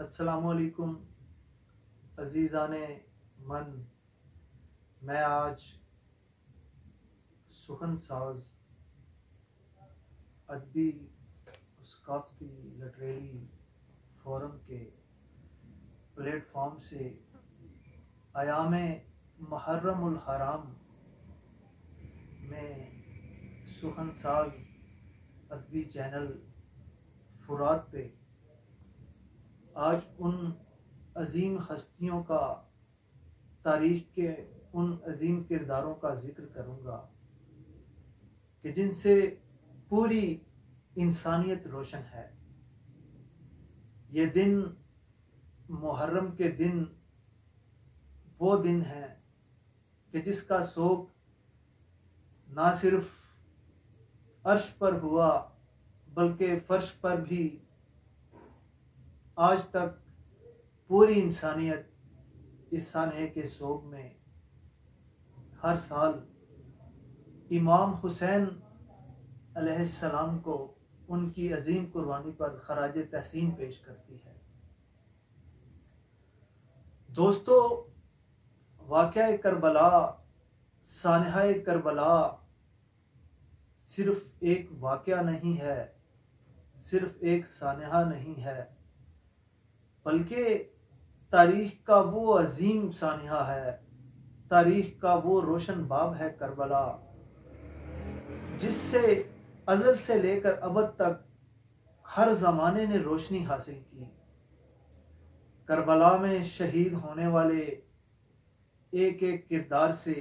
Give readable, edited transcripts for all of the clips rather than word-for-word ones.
अस्सलामुअलैकुम अजीज़ाने मन। मैं आज सुखन साज अदबी सकाफ़ती लिटरेरी फोरम के प्लेटफॉर्म से अयाम मुहर्रमुल हराम में सुखन साज अदबी चैनल फुरात पे आज उन अजीम हस्तियों का, तारीख के उन अजीम किरदारों का जिक्र करूँगा कि जिनसे पूरी इंसानियत रोशन है। ये दिन, मुहर्रम के दिन, वो दिन है कि जिसका सोग ना सिर्फ अर्श पर हुआ बल्कि फर्श पर भी आज तक पूरी इंसानियत इस सानहे के सोग में हर साल इमाम हुसैन अलैहिस्सलाम को उनकी अजीम कुर्बानी पर खराज तहसीन पेश करती है। दोस्तों, वाक़या करबला, सानहा करबला सिर्फ एक वाक़या नहीं है, सिर्फ एक सानहा नहीं है, बल्कि तारीख का वो अजीम सानहा है, तारीख का वो रोशन बाब है करबला, जिससे अज़ल से लेकर अबद तक हर ज़माने ने रोशनी हासिल की। करबला में शहीद होने वाले एक एक किरदार से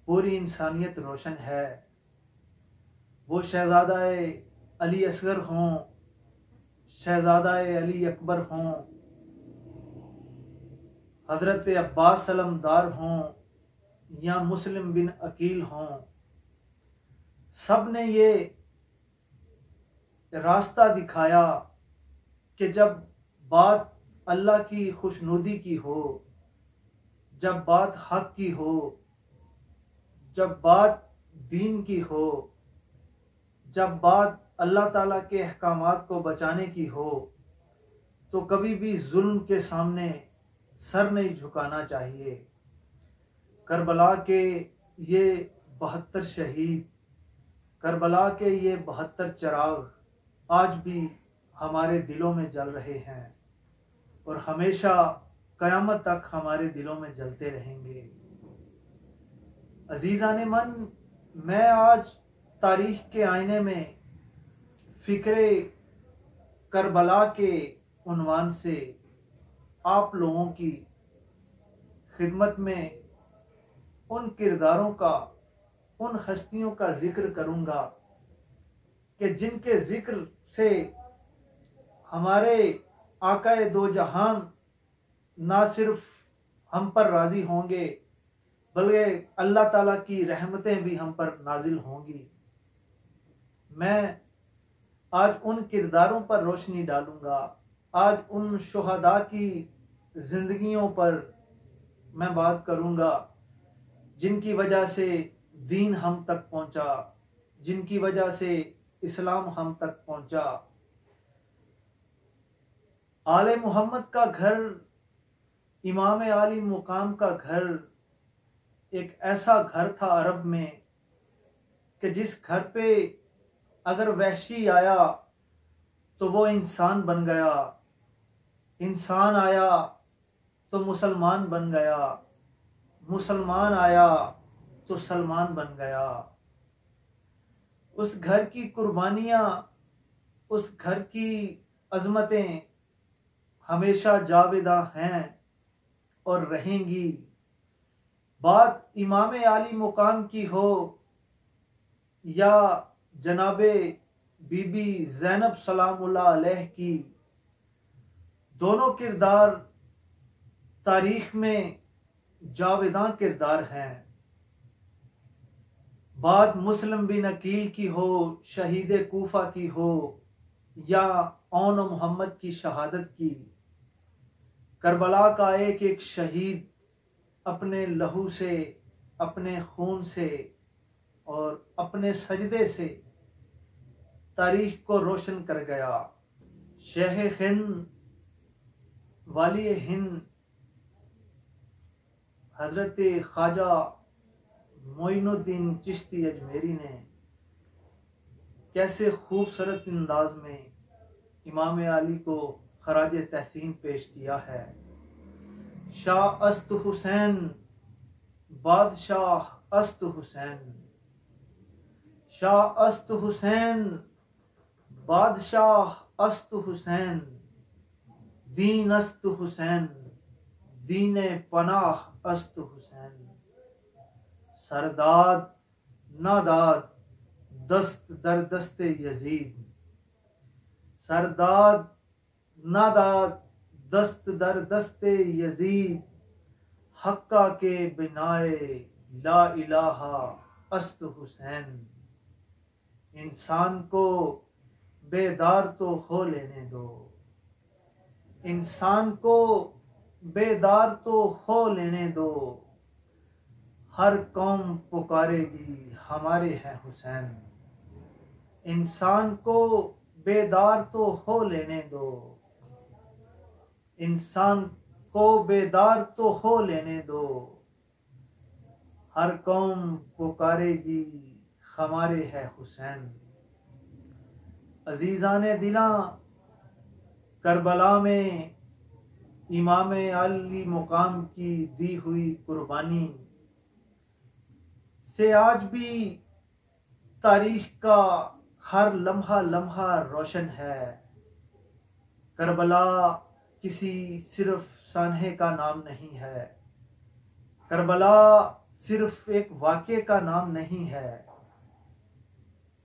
पूरी इंसानियत रोशन है। वो शहज़ादा अली असगर हों, शहज़ादा अली अकबर हों, हज़रत अब्बास सलमदार हों या मुस्लिम बिन अकील हों, सब ने ये रास्ता दिखाया कि जब बात अल्लाह की खुशनुदी की हो, जब बात हक की हो, जब बात दीन की हो, जब बात अल्लाह ताला के अहकामात को बचाने की हो, तो कभी भी जुल्म के सामने सर नहीं झुकाना चाहिए। करबला के ये 72 शहीद, करबला के ये 72 चिराग आज भी हमारे दिलों में जल रहे हैं और हमेशा कयामत तक हमारे दिलों में जलते रहेंगे। अजीज़ाने मन, मैं आज तारीख के आईने में फिक्रे करबला के उन्वान से आप लोगों की खिदमत में उन किरदारों का, उन हस्तियों का जिक्र करूंगा कि जिनके जिक्र से हमारे आकाए दो जहान ना सिर्फ हम पर राजी होंगे बल्कि अल्लाह ताला की रहमतें भी हम पर नाजिल होंगी। मैं आज उन किरदारों पर रोशनी डालूंगा, आज उन शुहदा की जिंदगियों पर मैं बात करूंगा जिनकी वजह से दीन हम तक पहुंचा, जिनकी वजह से इस्लाम हम तक पहुंचा। आले मोहम्मद का घर, इमाम आली मुकाम का घर एक ऐसा घर था अरब में कि जिस घर पे अगर वहशी आया तो वो इंसान बन गया, इंसान आया तो मुसलमान बन गया, मुसलमान आया तो सलमान बन गया। उस घर की कुर्बानियां, उस घर की अजमतें हमेशा जावेदा हैं और रहेंगी। बात इमाम आली मुकाम की हो या जनाबे बीबी ज़ैनब सलामुल्लाह अलैह की, दोनों किरदार तारीख में जावेदां किरदार हैं। बात मुस्लिम बिन अकील की हो, शहीद कूफा की हो या औन मोहम्मद की शहादत की, करबला का एक एक शहीद अपने लहू से, अपने खून से और अपने सजदे से तारीख को रोशन कर गया। शेख हिंद वाली हिंद हजरत ख्वाजा मोइनुद्दीन चिश्ती अजमेरी ने कैसे खूबसूरत अंदाज में इमाम अली को खराज तहसीन पेश किया है। शाह अस्त हुसैन, बादशाह अस्त हुसैन, शाह अस्त हुसैन, बादशाह अस्त हुसैन, दीन अस्त हुसैन, दीन पनाह अस्त हुसैन। सरदाद नादाद दस्त दर दस्ते यजीद, सरदाद नादाद दस्त दर दस्ते यजीद, हक्का के बिनाए ला इलाहा अस्त हुसैन। इंसान को बेदार तो हो लेने दो, इंसान को बेदार तो हो लेने दो, हर कौम पुकारेगी हमारे हैं हुसैन। इंसान को बेदार तो हो लेने दो, इंसान को बेदार तो हो लेने दो, हर कौम पुकारेगी हमारे है हुसैन। अजीजाने दिला, करबला में इमाम अली मुकाम की दी हुई कुर्बानी से आज भी तारीख का हर लम्हा लम्हा रोशन है। करबला किसी सिर्फ सानहे का नाम नहीं है, करबला सिर्फ एक वाक़े का नाम नहीं है।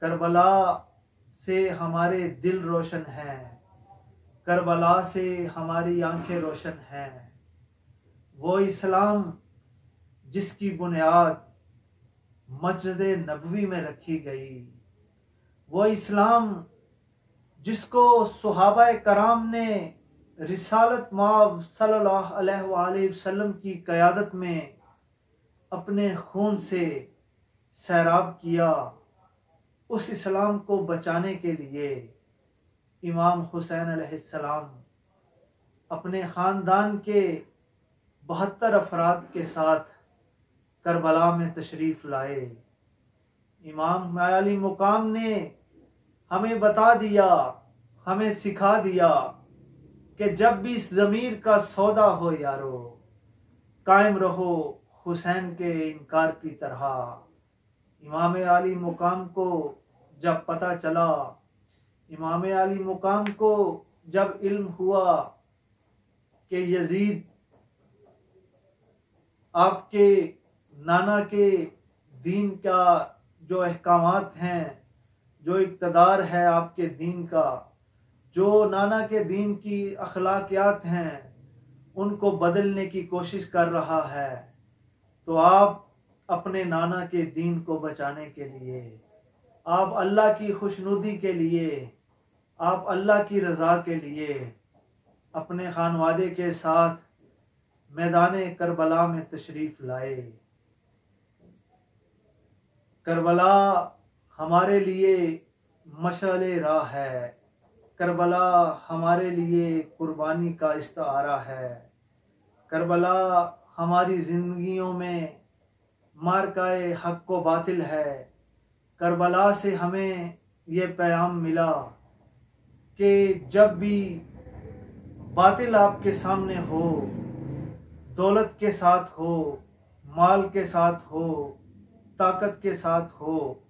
करबला से हमारे दिल रोशन हैं, करबला से हमारी आंखें रोशन हैं। वो इस्लाम जिसकी बुनियाद मस्जिद नबवी में रखी गई, वो इस्लाम जिसको सुहाबा कराम ने रिसालत माव सल्लल्लाहु अलैहि वसल्लम की क़यादत में अपने खून से सैराब किया, उस इस्लाम को बचाने के लिए इमाम हुसैन अलैहिस्सलाम अपने ख़ानदान के 72 अफराद के साथ करबला में तशरीफ़ लाए। इमाम अली मुकाम ने हमें बता दिया, हमें सिखा दिया कि जब भी इस ज़मीर का सौदा हो यारो, कायम रहो हुसैन के इनकार की तरह। इमाम अली मुकाम को जब पता चला, इमाम अली मुकाम को जब इल्म हुआ कि यजीद आपके नाना के दीन का जो अहकामात हैं, जो इक़्तिदार है आपके दीन का, जो नाना के दीन की अखलाकियात हैं, उनको बदलने की कोशिश कर रहा है, तो आप अपने नाना के दीन को बचाने के लिए, आप अल्लाह की खुशनुदी के लिए, आप अल्लाह की रज़ा के लिए अपने खानवादे के साथ मैदान करबला में तशरीफ़ लाए। करबला हमारे लिए मशाले राह है, करबला हमारे लिए कुर्बानी का इस्तारा है। करबला हमारी ज़िंदगियों में मार्काए हक़ व बातिल है। करबला से हमें ये पैगाम मिला कि जब भी बातिल आपके सामने हो, दौलत के साथ हो, माल के साथ हो, ताकत के साथ हो,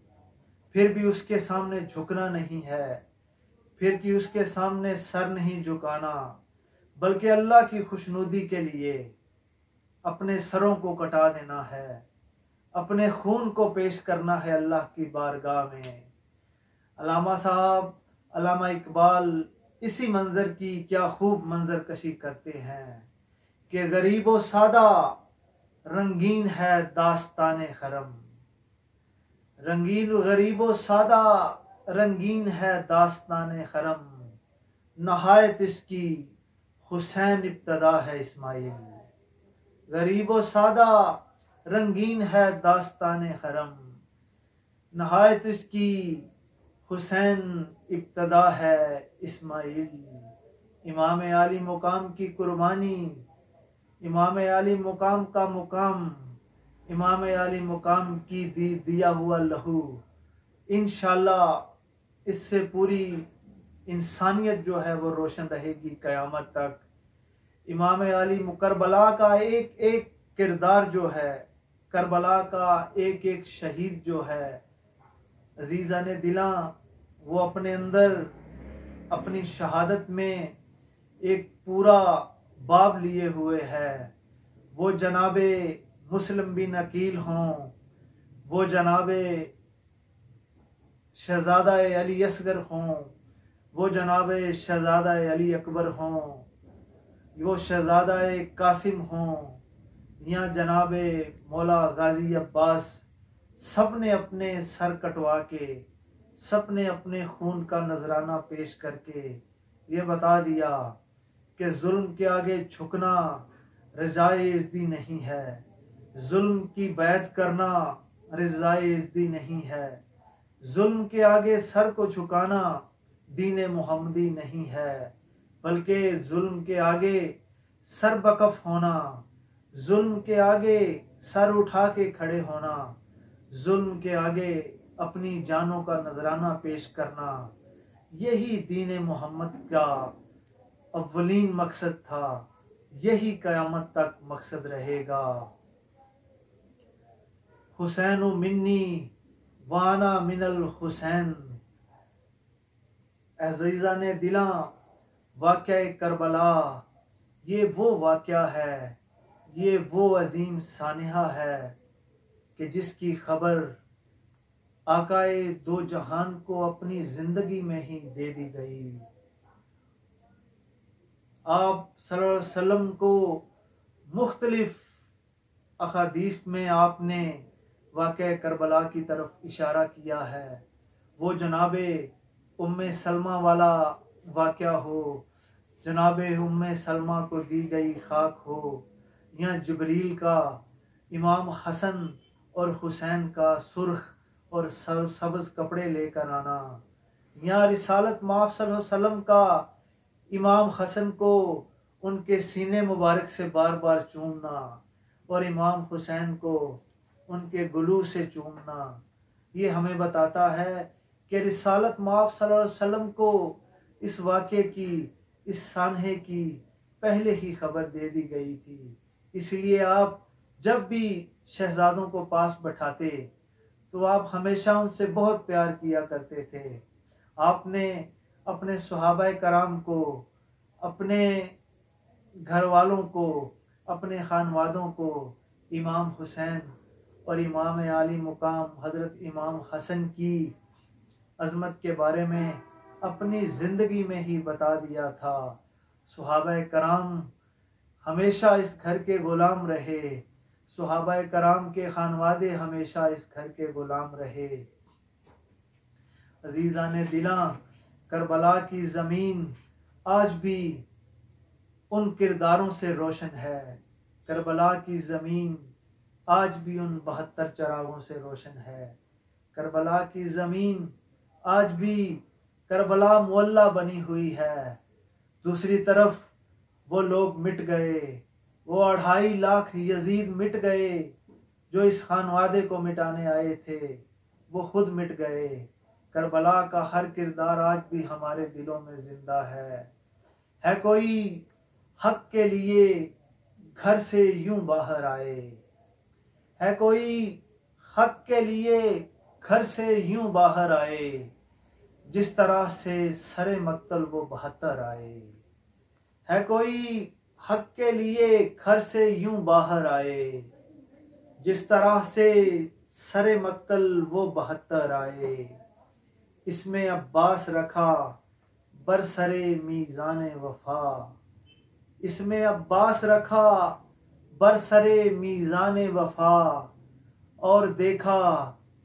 फिर भी उसके सामने झुकना नहीं है, फिर कि उसके सामने सर नहीं झुकाना, बल्कि अल्लाह की खुशनुदी के लिए अपने सरों को कटा देना है, अपने खून को पेश करना है अल्लाह की बारगाह में। अल्लामा साहब, अल्लामा इकबाल इसी मंजर की क्या खूब मंजर कशी करते हैं कि गरीबो सादा रंगीन है दास्ताने खरम, रंगीन गरीबो सादा रंगीन है दास्ताने खरम, नहायत इसकी हुसैन इब्तदा है इस्माइल। गरीबो सादा रंगीन है दास्ताने खरम, नहायत इसकी हुसैन इब्तदा है इस्माइल। इमाम आली मुकाम की कुर्बानी, इमाम आली मुकाम का मुकाम, इमाम आली मुकाम की दिया हुआ लहू, इंशाल्लाह इससे पूरी इंसानियत जो है वो रोशन रहेगी क़यामत तक। इमाम अली करबला का एक एक किरदार जो है, करबला का एक एक शहीद जो है, अजीज़ा ने दिला, वो अपने अंदर अपनी शहादत में एक पूरा बाब लिए हुए है। वो जनाबे मुस्लिम बिन अकील हों, वो जनाबे शहजादा अली असगर हों, वो जनाबे शहजादा अली अकबर हों, वो शहजादा कासिम हों, या जनाबे मौला गाजी अब्बास, सब ने अपने सर कटवा के, सब ने अपने खून का नजराना पेश करके ये बता दिया कि जुल्म के आगे झुकना रज़ाए इज़्ज़ी नहीं है, जुल्म की बैत करना रज़ाए इज़्ज़ी नहीं है, जुल्म के आगे सर को झुकाना दीन मोहम्मदी नहीं है, बल्कि जुल्म के आगे सर बकफ होना, जुल्म के आगे सर उठा के खड़े होना, जुल्म के आगे अपनी जानों का नजराना पेश करना, यही दीन मोहम्मद का अव्वलीन मकसद था, यही क़यामत तक मकसद रहेगा। हुसैन मिन्नी वाना मिनल हुसैन। अज़ीज़ा ने दिला, वाक़या करबला ये वो वाक़या है, ये वो अजीम सानिहा है कि जिसकी खबर आकाए दो जहान को अपनी ज़िंदगी में ही दे दी गई। आप सल्लल्लाहु अलैहि वसल्लम को मुख्तलिफ अहादीस में आपने वाक़या करबला की तरफ इशारा किया है। वो जनाबे उम्मे सलमा वाला वाक़या हो, जनाबे उम्मे सलमा को दी गई खाक हो, या जिब्रील का इमाम हसन और हुसैन का सुर्ख और सब्ज़ कपड़े लेकर आना, या रिसालत माफ़ सल्लल्लाहु अलैहि वसल्लम का इमाम हसन को उनके सीने मुबारक से बार बार चूमना और इमाम हुसैन को उनके गुलू से चूमना, ये हमें बताता है कि रिसालत माफ़ सल्लल्लाहु अलैहि वसल्लम को इस वाक़े की, इस सानहे की पहले ही खबर दे दी गई थी। इसलिए आप जब भी शहजादों को पास बैठाते तो आप हमेशा उनसे बहुत प्यार किया करते थे। आपने अपने सहाबाए कराम को, अपने घर वालों को, अपने खानवादों को इमाम हुसैन और इमाम आली मुकाम हज़रत इमाम हसन की अज़मत के बारे में अपनी ज़िंदगी में ही बता दिया था। सहाबाए कराम हमेशा इस घर के ग़ुलाम रहे, सहाबाए कराम के खानवादे हमेशा इस घर के ग़ुलाम रहे। अजीज़ा ने दिला, करबला की ज़मीन आज भी उन किरदारों से रोशन है, करबला की ज़मीन आज भी उन 72 चरागों से रोशन है, करबला की ज़मीन आज भी करबला मुअल्ला बनी हुई है। दूसरी तरफ वो लोग मिट गए, वो 2.5 लाख यजीद मिट गए जो इस खानवादे को मिटाने आए थे, वो खुद मिट गए। करबला का हर किरदार आज भी हमारे दिलों में जिंदा है कोई हक के लिए घर से यूं बाहर आए, है कोई हक के लिए घर से यूं बाहर आए, जिस तरह से सरे मक्तल वो 72 आए। है कोई हक के लिए घर से यूं बाहर आए, जिस तरह से सरे मक्तल वो 72 आए। इसमें अब्बास रखा बरसरे मीज़ाने वफा, इसमें अब्बास रखा बरसरे मीज़ाने वफा, और देखा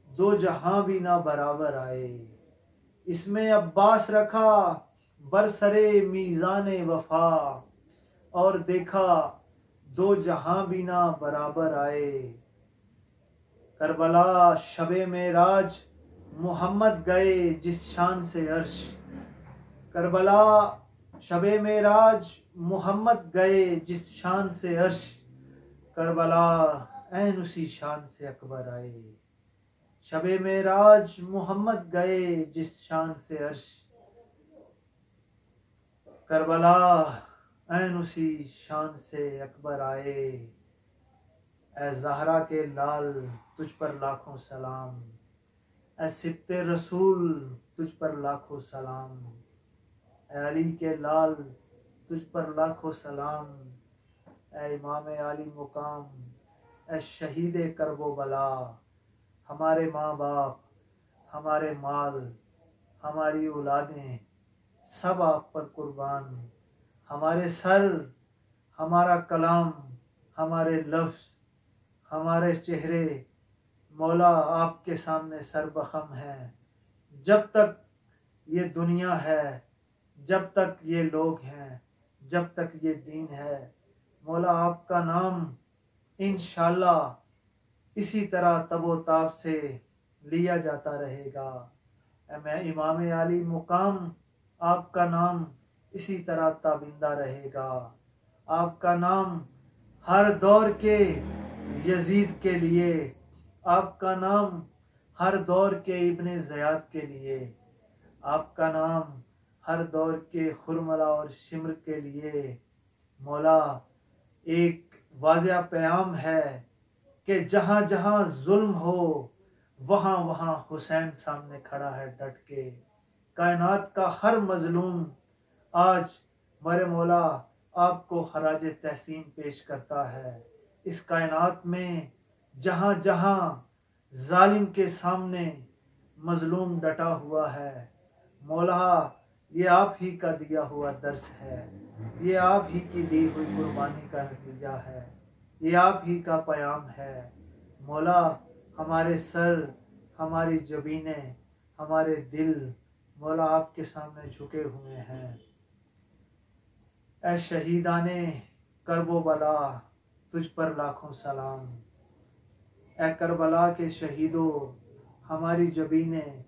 दो जहां भी ना बराबर आए। इसमें अब्बास रखा बरसरे मीज़ाने वफा, और देखा दो जहां भी ना बराबर आए। करबला शबे मेराज मोहम्मद गए जिस शान से अर्श, करबला शबे मेराज मोहम्मद गए जिस शान से अर्श, करबला ऐन उसी शान से अकबर आए। शबे मेराज मोहम्मद गए जिस शान से अर्श, करबला ऐन उसी शान से अकबर आए। ए ज़हरा के लाल तुझ पर लाखों सलाम, ए सिब्ते रसूल तुझ पर लाखों सलाम, ए अली के लाल तुझ पर लाखों सलाम, ए इमाम आली मुकाम, ए शहीद करबो बला। हमारे माँ बाप, हमारे माल, हमारी औलादें सब आप पर कुर्बान। हमारे सर, हमारा कलाम, हमारे लफ्ज़, हमारे चेहरे मौला आपके सामने सरबखम हैं। जब तक ये दुनिया है, जब तक ये लोग हैं, जब तक ये दीन है, मौला आपका नाम इंशाअल्लाह इसी तरह तबोताब से लिया जाता रहेगा। मैं इमाम आली मुकाम, आपका नाम इसी तरह ताबिंदा रहेगा। आपका नाम हर दौर के यजीद के लिए, आपका नाम हर दौर के इब्ने ज़ियाद के लिए, आपका नाम हर दौर के खुरमला और शिम्र के लिए मौला एक वाज़िया पैगाम है कि जहाँ जहाँ जुल्म हो वहाँ वहाँ हुसैन सामने खड़ा है डट के। कायनात का हर मजलूम आज मेरे मौला आपको खराज तहसीन पेश करता है। इस कायनात में जहाँ जहाँ जालिम के सामने मजलूम डटा हुआ है, मौला ये आप ही का दिया हुआ दर्स है, ये आप ही की दी हुई कुर्बानी का नतीजा है, ये आप ही का पैगाम है। मौला हमारे सर, हमारी जबीनें, हमारे दिल मौला आपके सामने झुके हुए हैं। ऐ शहीदाने करबो बला तुझ पर लाखों सलाम। ऐ करबला के शहीदों, हमारी जबीनें,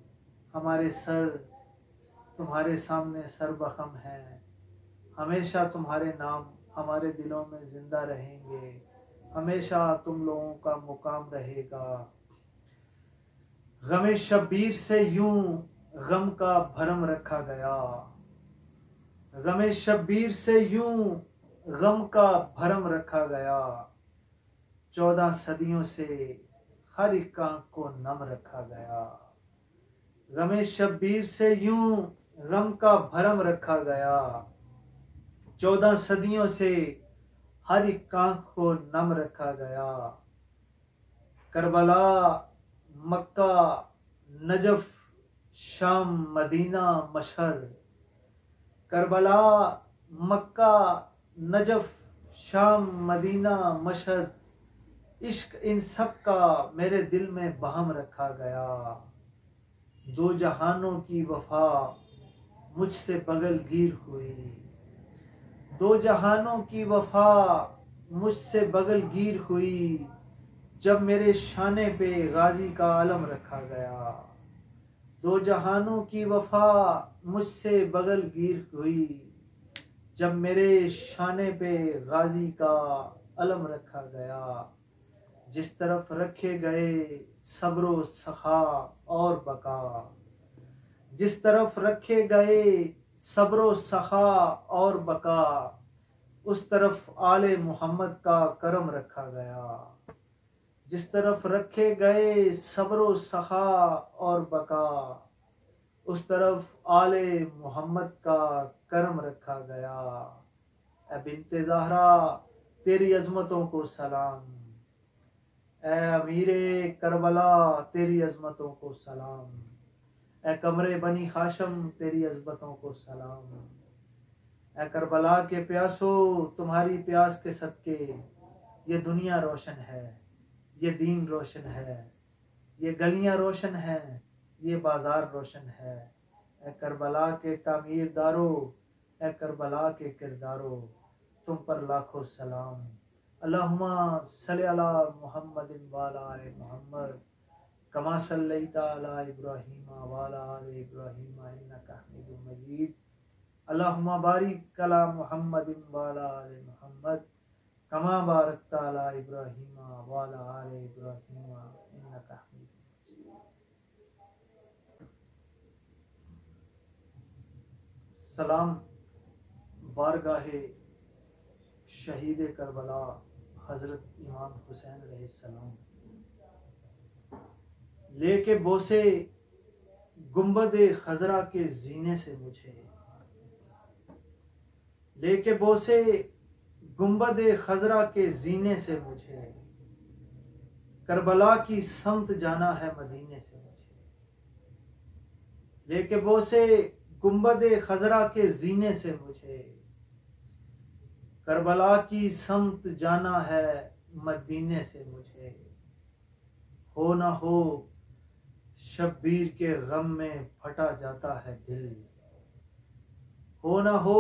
हमारे सर तुम्हारे सामने सरबखम हैं। हमेशा तुम्हारे नाम हमारे दिलों में जिंदा रहेंगे, हमेशा तुम लोगों का मुकाम रहेगा। गमे शब्बीर से यूं गम का भरम रखा गया, गमे शब्बीर से यूं गम का भरम रखा गया। 14 सदियों से हर एक आंख को नम रखा गया। गमे शब्बीर से यूं गम का भरम रखा गया। 14 सदियों से हर एक आंख को नम रखा गया। करबला, मक्का, नजफ, शाम, मदीना, मशहद। करबला, मक्का, नजफ, शाम, मदीना, मशहद। इश्क इन सब का मेरे दिल में बहम रखा गया। 2 जहानों की वफा मुझसे बगल गिर हुई। 2 जहानों की वफा मुझसे बगल गिर हुई, जब मेरे शाने पे गाजी का आलम रखा गया। 2 जहानों की वफा मुझसे बगल गिर हुई, जब मेरे शाने पे गाजी का अलम रखा गया। जिस तरफ रखे गए सब्रो सखा और बका, जिस तरफ रखे गए सब्रो सखा और बका, उस तरफ आले मोहम्मद का करम रखा गया। जिस तरफ रखे गए सब्रो सखा और बका, उस तरफ आले मोहम्मद का करम रखा गया। ए बिन्ते ज़हरा तेरी अजमतों को सलाम, ए अमीरे करबला तेरी अजमतों को सलाम, ए कमरे बनी हाशम तेरी अजमतों को सलाम। ए करबला के प्यासो तुम्हारी प्यास के सदके ये दुनिया रोशन है, ये दीन रोशन है, ये गलियां रोशन हैं, ये बाजार रोशन है। ए करबला के तामीरदारो, ए करबला के किरदारो, तुम पर लाखों सलाम। अल्लाहुम्मा सल्ली अला मुहम्मदिन व अला आलि मुहम्मद कमा सल्लैता अला इब्राहीम व अला आलि इब्राहीम इन्नका हमीदुम मजीद। अल्लाहुम्मा बारिक अला मुहम्मदिन व अला आलि मुहम्मद कमा बारकता अला इब्राहीम व अला आलि इब्राहीम इन्नका हमीदुम मजीद। सलाम बारगाहे शहीद करबला हजरत इमाम हुसैन अलैहिस्सलाम, लेके बोसे गुंबदे खजरा के जीने से मुझे, लेके बोसे गुंबदे खजरा के जीने से मुझे, करबला की समत जाना है मदीने से मुझे। लेके बोसे गुंबदे खजरा के जीने से मुझे, करबला की समत जाना है मदीने से मुझे। हो ना हो शब्बीर के गम में फटा जाता है दिल, हो ना हो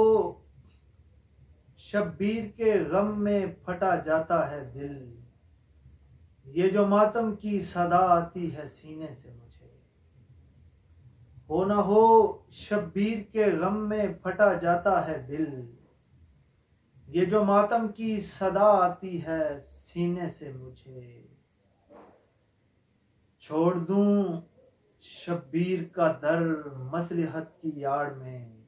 शब्बीर के गम में फटा जाता है दिल। ये जो मातम की सदा आती है सीने से मुझे, हो ना हो शब्बीर के गम में फटा जाता है दिल। ये जो मातम की सदा आती है सीने से मुझे। छोड़ दूं शब्बीर का दर मसलिहत की आड़ में,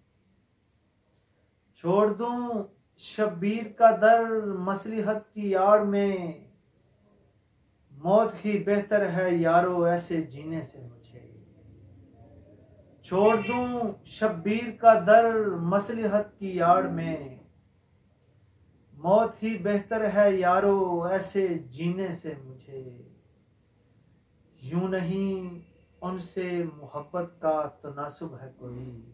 छोड़ दूं शब्बीर का दर मसलिहत की आड़ में। मौत ही बेहतर है यारो ऐसे जीने से मुझे। छोड़ दूं शब्बीर का दर मसलिहत की आड़ में। मौत ही बेहतर है यारो ऐसे जीने से मुझे। यूं नहीं उनसे मोहब्बत का तनासुब है कोई,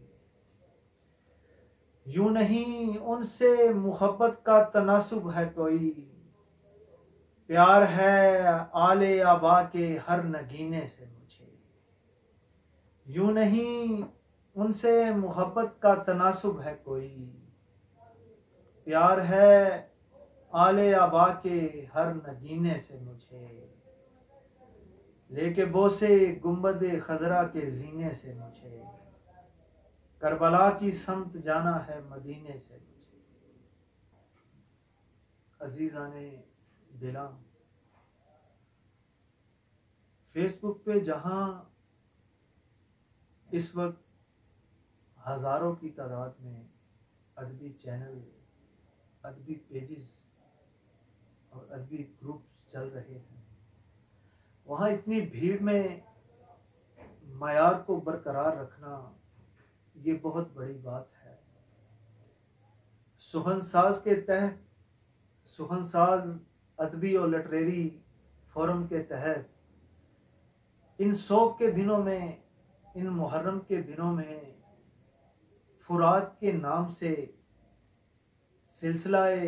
यूं नहीं उनसे मोहब्बत का तनासुब है कोई। प्यार है आले आबा के हर नगीने से मुझे। यूं नहीं उनसे मोहब्बत का तनासुब है कोई। प्यार है आले आबा के हर नगीने से मुझे। लेके बोसे गुंबदे खजरा के जीने से मुझे, करबला की समत जाना है मदीने से मुझे। अजीजाने दिला, फेसबुक पे जहां इस वक्त हजारों की तादाद में अदबी चैनल, अदबी पेजेस और अदबी ग्रुप्स चल रहे हैं, वहां इतनी भीड़ में मयार को बरकरार रखना ये बहुत बड़ी बात है। सुहनसाज के तहत, सुहनसाज अदबी और लिटरेरी फोरम के तहत इन शौक के दिनों में, इन मुहर्रम के दिनों में फुरात के नाम से सिलसिलाए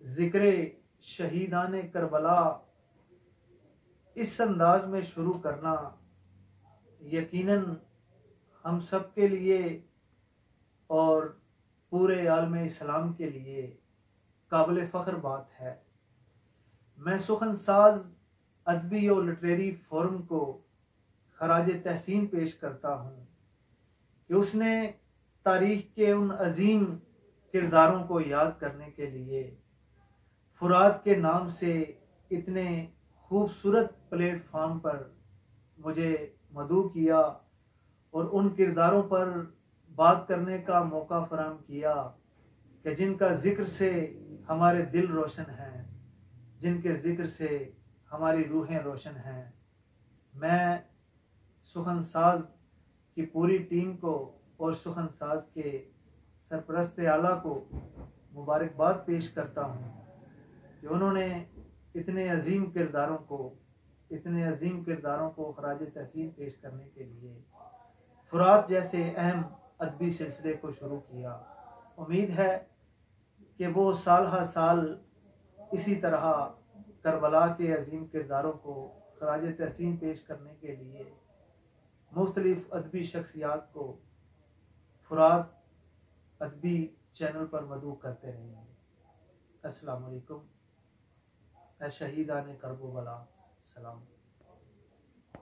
जिक्र शहीदाने करबला इस अंदाज में शुरू करना यकीनन हम सब के लिए और पूरे आलम इस्लाम के लिए काबिल फ़ख्र बात है। मैं सुखनसाज अदबी और लिटरेरी फोरम को खराज तहसीन पेश करता हूँ कि उसने तारीख के उन अजीम किरदारों को याद करने के लिए फुरात के नाम से इतने खूबसूरत प्लेटफॉर्म पर मुझे मदऊ किया और उन किरदारों पर बात करने का मौका फराहम किया कि जिनका जिक्र से हमारे दिल रोशन हैं, जिनके जिक्र से हमारी रूहें रोशन हैं। मैं सुखनसाज की पूरी टीम को और सुखनसाज के सरपरस्त आला को मुबारकबाद पेश करता हूँ कि उन्होंने इतने अजीम किरदारों को खराज तहसीन पेश करने के लिए फुरात जैसे अहम अदबी सिलसिले को शुरू किया। उम्मीद है कि वो साल हर साल इसी तरह करबला के अजीम किरदारों को खराज तहसीन पेश करने के लिए मुख्तलिफ अदबी शख्सियात को फुरात अदबी चैनल पर मदऊ करते रहेंगे। अस्सलाम वालेकुम। शहीदाने करबला सलाम।